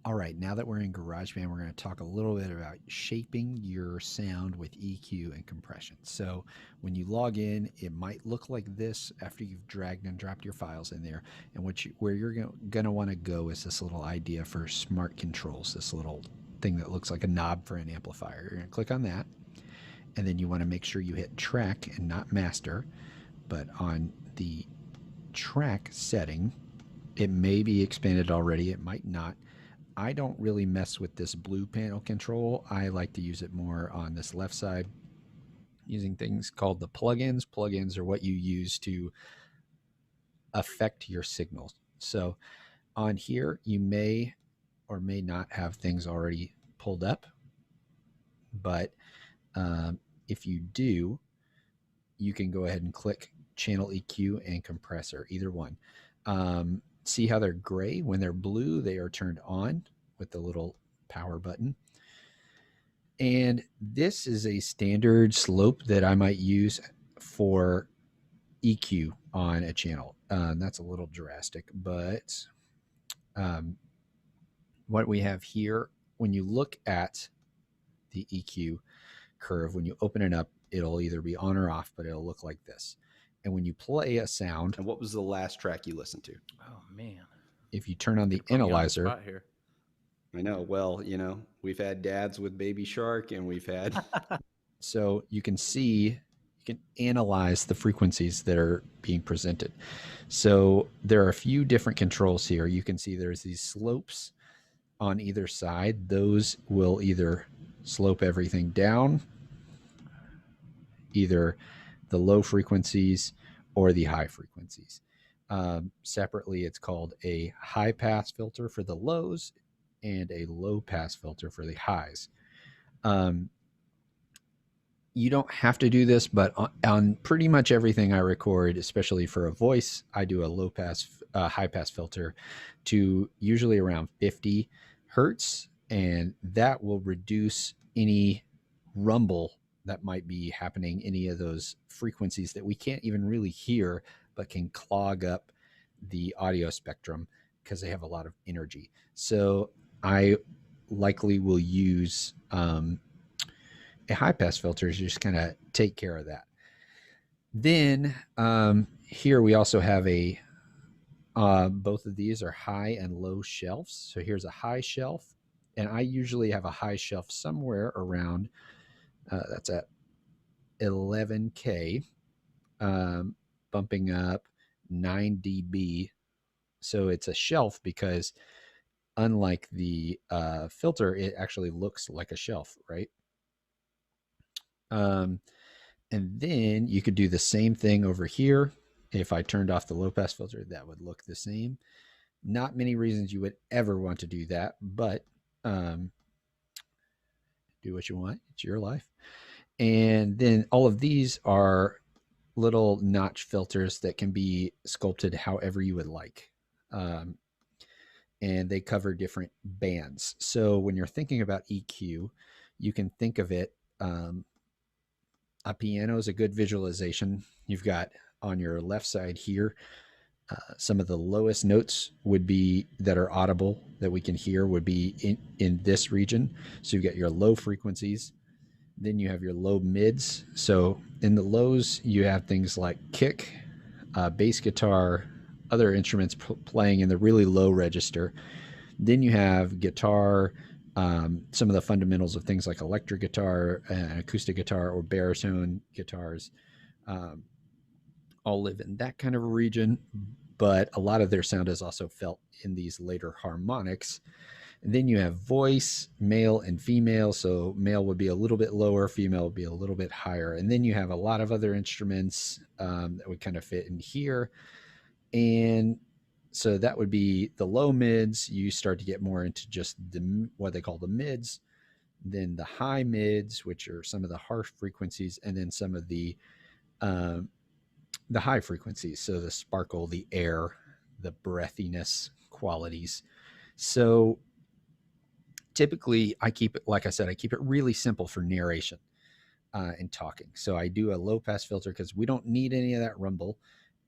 All right, now that we're in GarageBand, we're going to talk a little bit about shaping your sound with EQ and compression. So when you log in, it might look like this after you've dragged and dropped your files in there. And where you're going to want to go is this little idea for smart controls, this little thing that looks like a knob for an amplifier. You're going to click on that, and then you want to make sure you hit track and not master. But on the track setting, it may be expanded already, it might not. I don't really mess with this blue panel control. I like to use it more on this left side using things called the plugins. Plugins are what you use to affect your signals. So on here, you may or may not have things already pulled up, but if you do, you can go ahead and click channel EQ and compressor, either one. See how they're gray? When they're blue, they are turned on with the little power button. And this is a standard slope that I might use for EQ on a channel. That's a little drastic, but what we have here, when you look at the EQ curve, when you open it up, it'll either be on or off, but it'll look like this. And when you play a sound, And what was the last track you listened to? Oh man. if you turn on the Put me on the analyzer, spot here. I know. Well, we've had dads with Baby Shark, and we've had. so you can see, you can analyze the frequencies that are being presented. So there are a few different controls here. You can see there's these slopes on either side. Those will either slope everything down, either the low frequencies or the high frequencies. Separately, it's called a high pass filter for the lows and a low pass filter for the highs. You don't have to do this, but on pretty much everything I record, especially for a voice, I do a low pass, high pass filter to usually around 50 hertz, and that will reduce any rumble that might be happening, any of those frequencies that we can't even really hear, but can clog up the audio spectrum because they have a lot of energy. So I likely will use a high pass filter to just kind of take care of that. Then here we also have a both of these are high and low shelves. So here's a high shelf, and I usually have a high shelf somewhere around that's at 11K, bumping up 9 dB. So it's a shelf because unlike the filter, it actually looks like a shelf, right? And then you could do the same thing over here. If I turned off the low pass filter, that would look the same. Not many reasons you would ever want to do that, but do what you want. It's your life. And then all of these are little notch filters that can be sculpted however you would like. And they cover different bands. So when you're thinking about EQ, you can think of it. A piano is a good visualization. You've got on your left side here, some of the lowest notes would be that are audible that we can hear would be in this region. So you've got your low frequencies. Then you have your low mids. So in the lows, you have things like kick, bass guitar, other instruments playing in the really low register. Then you have guitar, some of the fundamentals of things like electric guitar, acoustic guitar, or baritone guitars, all live in that kind of a region. But a lot of their sound is also felt in these later harmonics. And then you have voice, male and female. So male would be a little bit lower, female would be a little bit higher. And then you have a lot of other instruments that would kind of fit in here. And so that would be the low mids. You start to get more into just what they call the mids. Then the high mids, which are some of the harsh frequencies, and then some of the high frequencies. So the sparkle, the air, the breathiness qualities. So typically I keep it, like I said, I keep it really simple for narration and talking. So I do a low pass filter because we don't need any of that rumble,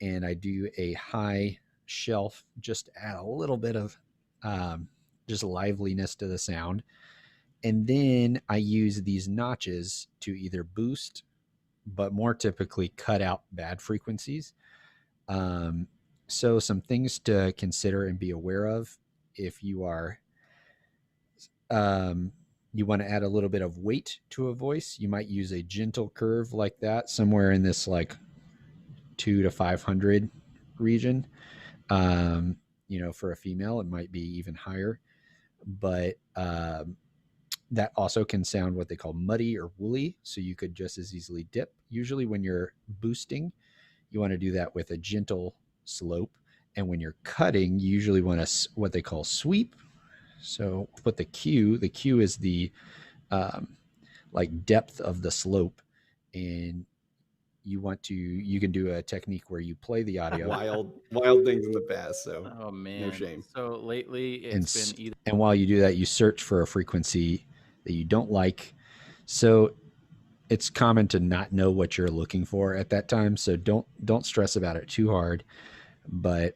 and I do a high shelf just to add a little bit of um, just liveliness to the sound. And then I use these notches to either boost, but more typically cut out bad frequencies. Um, so some things to consider and be aware of if you are you want to add a little bit of weight to a voice, you might use a gentle curve like that, somewhere in this like 2 to 500 region. For a female, it might be even higher, but that also can sound what they call muddy or woolly. So you could just as easily dip. Usually, when you're boosting, you want to do that with a gentle slope. And when you're cutting, you usually want to what they call sweep. So put the Q. The Q is the um, like depth of the slope, and you can do a technique where you play the audio Wild things in the past. So Oh no man. shame. So lately it's been either and while you do that, you search for a frequency that you don't like. So it's common to not know what you're looking for at that time. So don't stress about it too hard. But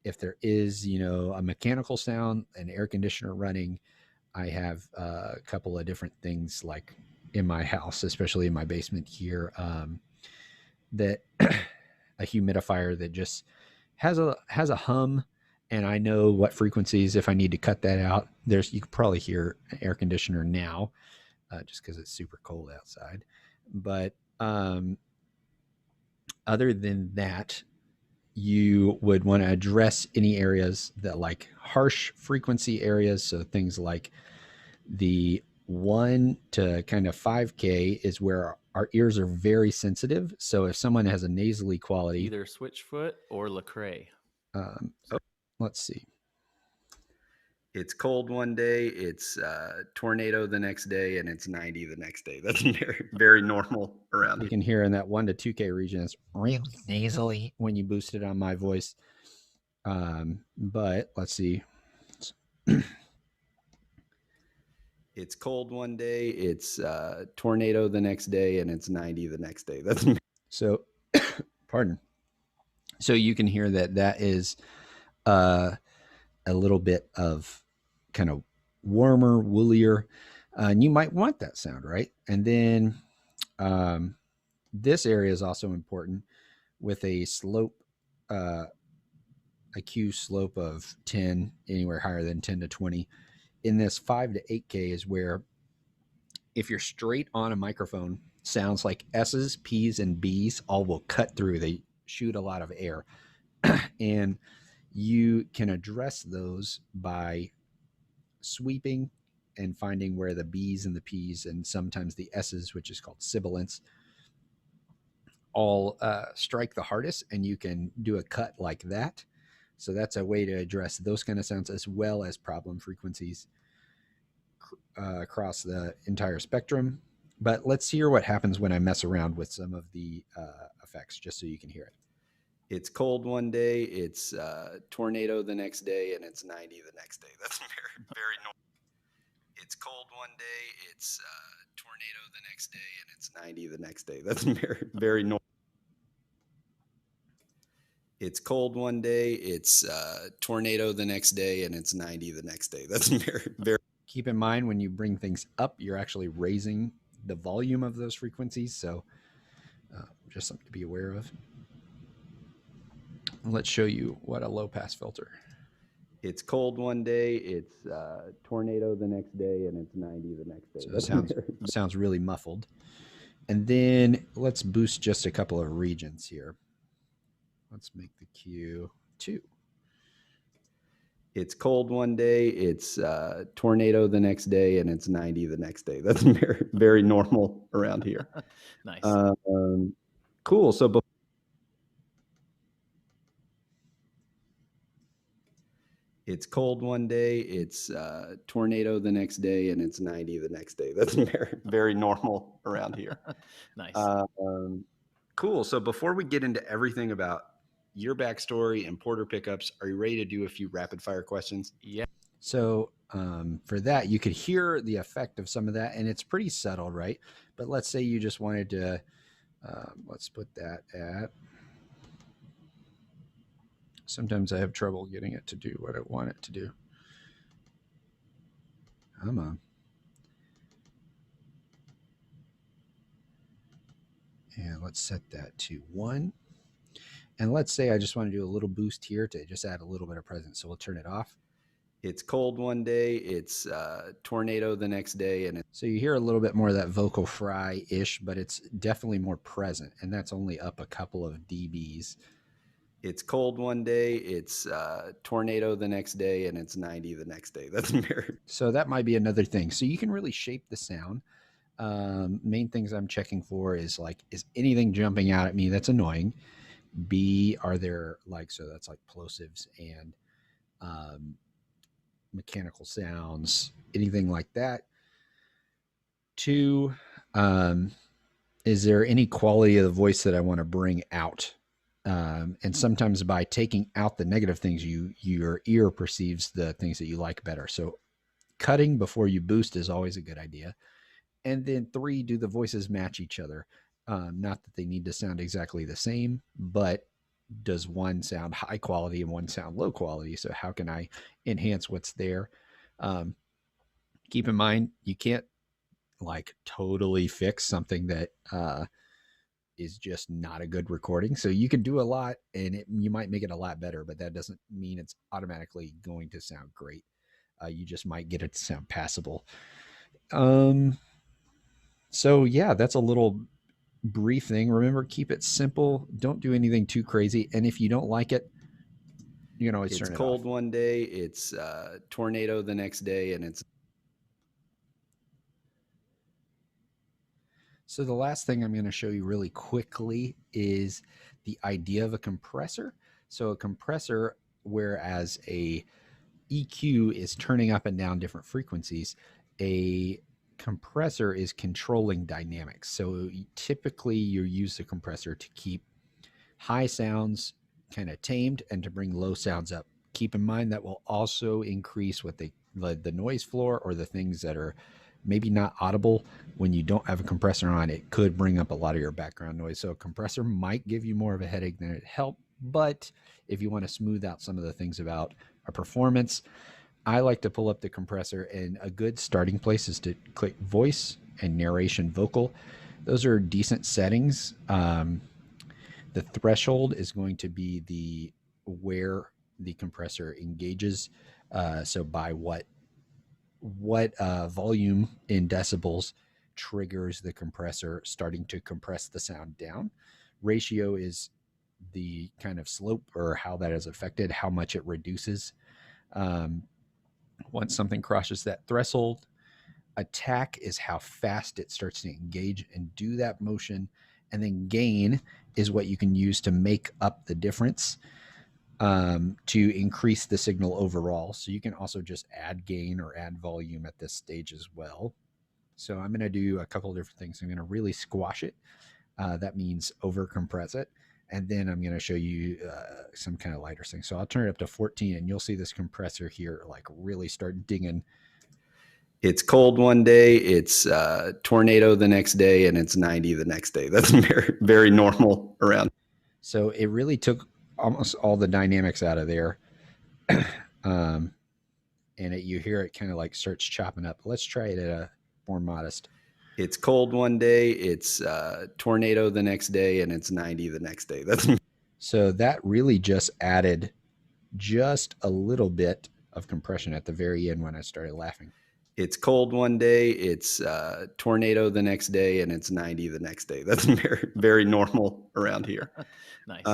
if there is, a mechanical sound, an air conditioner running, I have a couple of different things like in my house, especially in my basement here, that a humidifier that just has a hum, and I know what frequencies if I need to cut that out. You can probably hear an air conditioner now, just because it's super cold outside. But other than that, you would want to address any areas that like harsh frequency areas. So things like the 1 to kind of 5K is where our ears are very sensitive. So if someone has a nasally quality, either Switchfoot or Lecrae. oh, let's see. It's cold one day, it's tornado the next day, and it's 90 the next day. That's very, very normal around You here. can hear in that 1 to 2K region, it's really nasally when you boost it on my voice. But let's see. It's cold one day, it's tornado the next day, and it's 90 the next day. That's So, pardon. So you can hear that is uh, a little bit of kind of warmer, woolier, and you might want that sound, right? And then this area is also important with a slope, uh, a Q slope of 10, anywhere higher than 10 to 20. In this 5 to 8K is where, if you're straight on a microphone, sounds like S's, P's, and B's all will cut through. They shoot a lot of air. And you can address those by sweeping and finding where the B's and the P's and sometimes the S's, which is called sibilants, all strike the hardest, and you can do a cut like that. So that's a way to address those kind of sounds as well as problem frequencies across the entire spectrum. But let's hear what happens when I mess around with some of the effects, just so you can hear it. It's cold one day, it's tornado the next day, and it's 90 the next day. That's very, very normal. It's cold one day, it's tornado the next day, and it's 90 the next day. That's very, very normal. It's cold one day, it's tornado the next day, and it's 90 the next day. That's very, very. Keep in mind when you bring things up, you're actually raising the volume of those frequencies. So just something to be aware of. Let's show you what a low pass filter. It's cold one day, it's tornado the next day, and it's 90 the next day. So it sounds really muffled. And then let's boost just a couple of regions here. Let's make the Q 2. It's cold one day, it's tornado the next day, and it's 90 the next day. That's very, very normal around here. Nice. Cool. So it's cold one day, it's tornado the next day, and it's 90 the next day. That's very, very normal around here. Nice. Cool. So before we get into everything about your backstory and Porter pickups, are you ready to do a few rapid fire questions? Yeah. So for that, you could hear the effect of some of that, and it's pretty subtle, right? But let's say you just wanted to, let's put that at. Sometimes I have trouble getting it to do what I want it to do. Come on. And let's set that to 1. And let's say I just want to do a little boost here to just add a little bit of presence. So we'll turn it off. It's cold one day, it's tornado the next day, and so you hear a little bit more of that vocal fry-ish, but it's definitely more present, and that's only up a couple of dBs. It's cold one day, it's tornado the next day, and it's 90 the next day. That's very. So that might be another thing. So you can really shape the sound. Main things I'm checking for is like, is anything jumping out at me that's annoying? B, are there like, so that's like plosives and mechanical sounds, anything like that. 2, is there any quality of the voice that I want to bring out? And sometimes by taking out the negative things, your ear perceives the things that you like better. So cutting before you boost is always a good idea. And then 3, do the voices match each other? Not that they need to sound exactly the same, but does one sound high quality and one sound low quality? So how can I enhance what's there? Keep in mind, you can't like totally fix something that is just not a good recording. So you can do a lot and you might make it a lot better, but that doesn't mean it's automatically going to sound great. You just might get it to sound passable. So yeah, that's a little brief thing. Remember, keep it simple. Don't do anything too crazy. And if you don't like it, you can always turn it off. It's cold one day, it's tornado the next day, and it's. So the last thing I'm going to show you really quickly is the idea of a compressor. So a compressor, whereas a EQ is turning up and down different frequencies, a compressor is controlling dynamics. So typically you use the compressor to keep high sounds kind of tamed and to bring low sounds up. Keep in mind that will also increase what the noise floor, or the things that are maybe not audible when you don't have a compressor on. It could bring up a lot of your background noise. So a compressor might give you more of a headache than it help. But if you want to smooth out some of the things about a performance, I like to pull up the compressor, and a good starting place is to click voice and narration vocal. Those are decent settings. The threshold is going to be where the compressor engages. So by what volume in decibels triggers the compressor starting to compress the sound down. Ratio is the kind of slope, or how that is affected, how much it reduces once something crosses that threshold. Attack is how fast it starts to engage and do that motion. And then gain is what you can use to make up the difference, to increase the signal overall. So you can also just add gain or add volume at this stage as well. So I'm going to do a couple of different things. I'm going to really squash it. That means over compress it. And then I'm going to show you some kind of lighter thing. So I'll turn it up to 14, and you'll see this compressor here like really start dinging. It's cold one day, it's tornado the next day, and it's 90 the next day. That's very, very normal around. So it really took almost all the dynamics out of there. And you hear it kind of like starts chopping up. Let's try it at a more modest. It's cold one day, it's tornado the next day, and it's 90 the next day. That's. So that really just added just a little bit of compression at the very end when I started laughing. It's cold one day, it's tornado the next day, and it's 90 the next day. That's very, very normal around here. Nice.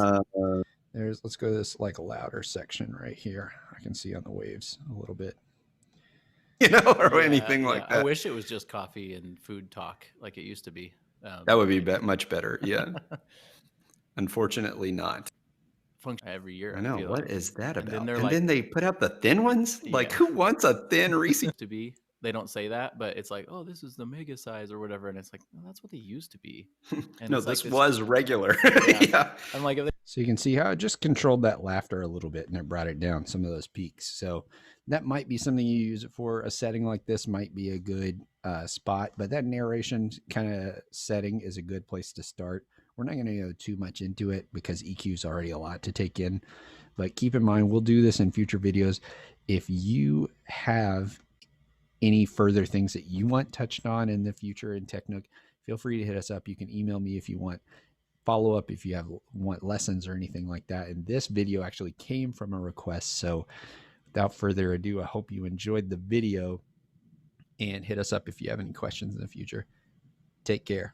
Let's go to this like louder section right here. I can see on the waves a little bit. Or anything like that. I wish it was just coffee and food talk like it used to be. That would be much better. Yeah. Unfortunately not. Function every year. I know. What is that about? And then they put out the thin ones? Like, who wants a thin Reese? To be they don't say that, but it's like, oh, this is the mega size or whatever, and it's like, no, that's what they used to be. And No, it's like this was regular. Yeah. Yeah. I'm like, if they So you can see how it just controlled that laughter a little bit and it brought it down, some of those peaks. So that might be something you use it for. A setting like this might be a good spot, but that narration kind of setting is a good place to start. We're not going to go too much into it because EQ is already a lot to take in, but keep in mind, we'll do this in future videos. If you have any further things that you want touched on in the future in TechNook, feel free to hit us up. You can email me if you want follow up, if you want lessons or anything like that. And this video actually came from a request. So without further ado, I hope you enjoyed the video and hit us up if you have any questions in the future. Take care.